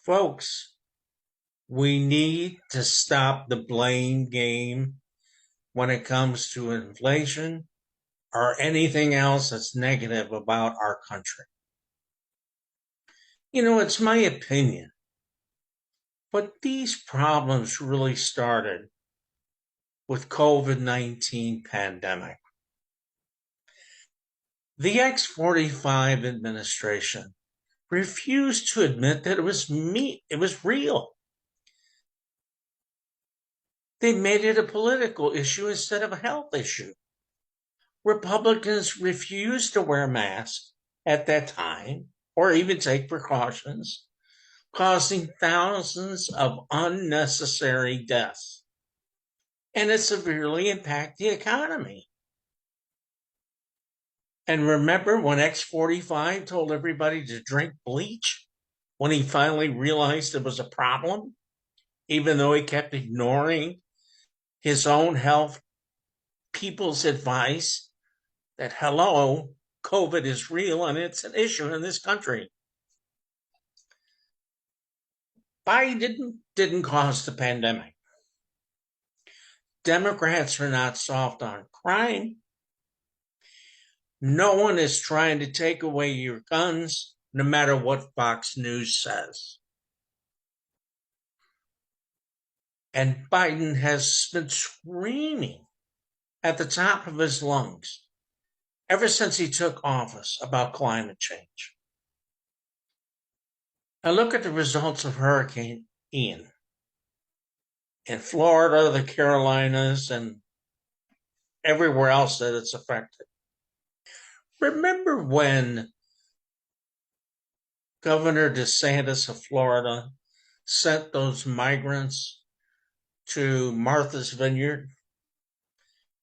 Folks, we need to stop the blame game when it comes to inflation or anything else that's negative about our country. It's my opinion, but these problems really started with COVID-19 pandemic. The X45 administration refused to admit that it was real. They made it a political issue instead of a health issue. Republicans refused to wear masks at that time or even take precautions, causing thousands of unnecessary deaths. And it severely impacted the economy. And remember when X45 told everybody to drink bleach when he finally realized it was a problem, even though he kept ignoring his own health people's advice that, hello, COVID is real and it's an issue in this country. Biden didn't cause the pandemic. Democrats are not soft on crime. No one is trying to take away your guns, no matter what Fox News says. And Biden has been screaming at the top of his lungs ever since he took office about climate change. Now look at the results of Hurricane Ian in Florida, the Carolinas, and everywhere else that it's affected. Remember when Governor DeSantis of Florida sent those migrants to Martha's Vineyard,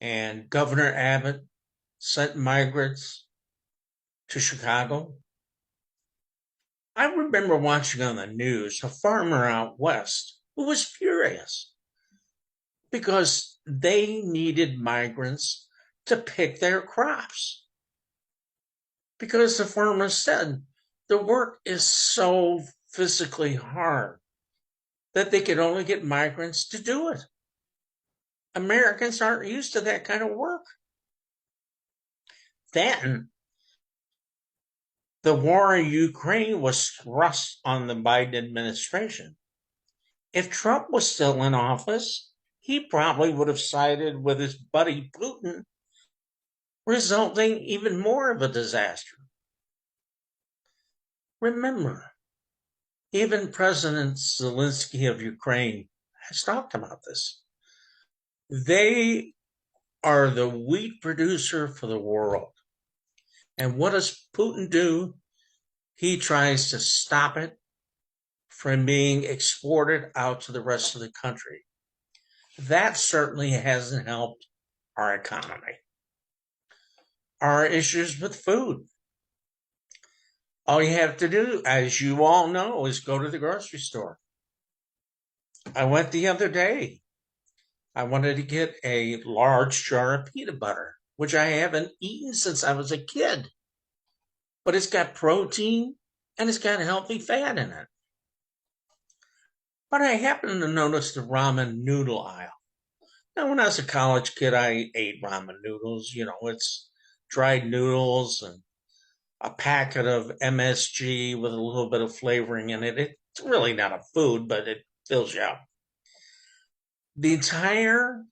and Governor Abbott sent migrants to Chicago? I remember watching on the news a farmer out west who was furious because they needed migrants to pick their crops. Because the farmer said the work is so physically hard that they could only get migrants to do it. Americans aren't used to that kind of work. Then the war in Ukraine was thrust on the Biden administration. If Trump was still in office, he probably would have sided with his buddy Putin, resulting even more of a disaster. Remember, even President Zelensky of Ukraine has talked about this. They are the wheat producer for the world. And what does Putin do? He tries to stop it from being exported out to the rest of the country. That certainly hasn't helped our economy. Our issues with food. All you have to do, as you all know, is go to the grocery store. I went the other day. I wanted to get a large jar of peanut butter, which I haven't eaten since I was a kid. But it's got protein and it's got healthy fat in it. But I happened to notice the ramen noodle aisle. Now, when I was a college kid, I ate ramen noodles. It's dried noodles and a packet of MSG with a little bit of flavoring in it. It's really not a food, but it fills you up. The entire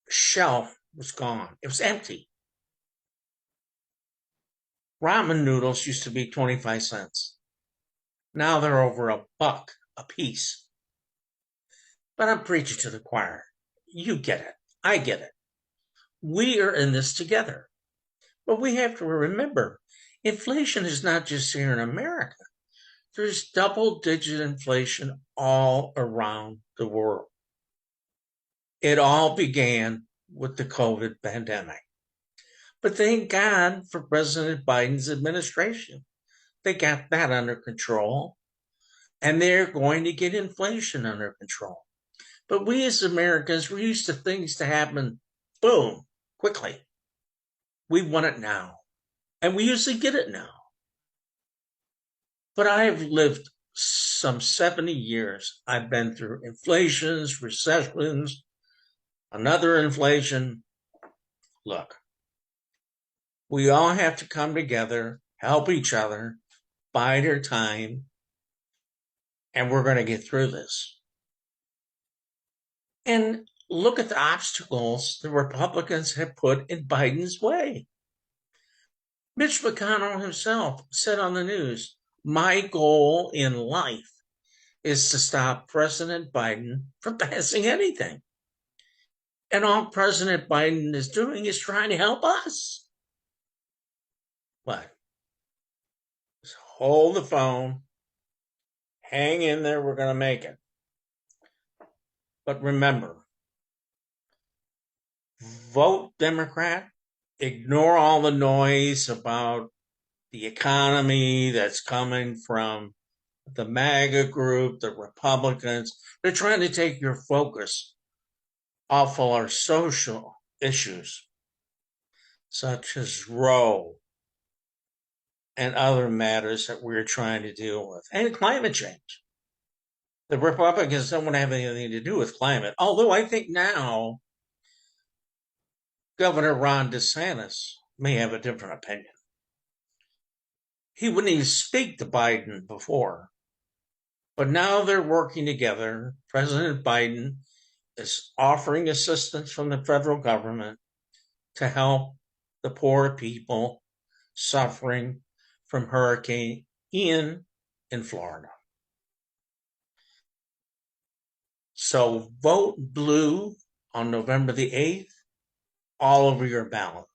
shelf was gone. It was empty. Ramen noodles used to be 25 cents. Now they're over $1 a piece. But I'm preaching to the choir. You get it. I get it. We are in this together. But we have to remember, inflation is not just here in America. There's double-digit inflation all around the world. It all began with the COVID pandemic. But thank God for President Biden's administration. They got that under control, and they're going to get inflation under control. But we as Americans, we're used to things to happen, boom, quickly. We want it now, and we usually get it now. But I have lived some 70 years, I've been through inflations, recessions, another inflation. Look, we all have to come together, help each other, bide our time, and we're going to get through this. And look at the obstacles the Republicans have put in Biden's way. Mitch McConnell himself said on the news, my goal in life is to stop President Biden from passing anything. And all President Biden is doing is trying to help us. What? Just hold the phone, hang in there, we're going to make it. But remember, vote Democrat, ignore all the noise about the economy that's coming from the MAGA group, the Republicans. They're trying to take your focus off of our social issues, such as Roe and other matters that we're trying to deal with, and climate change. The Republicans don't want to have anything to do with climate, although I think now Governor Ron DeSantis may have a different opinion. He wouldn't even speak to Biden before, but now they're working together. President Biden is offering assistance from the federal government to help the poor people suffering from Hurricane Ian in Florida. So vote blue on November the 8th all over your ballot.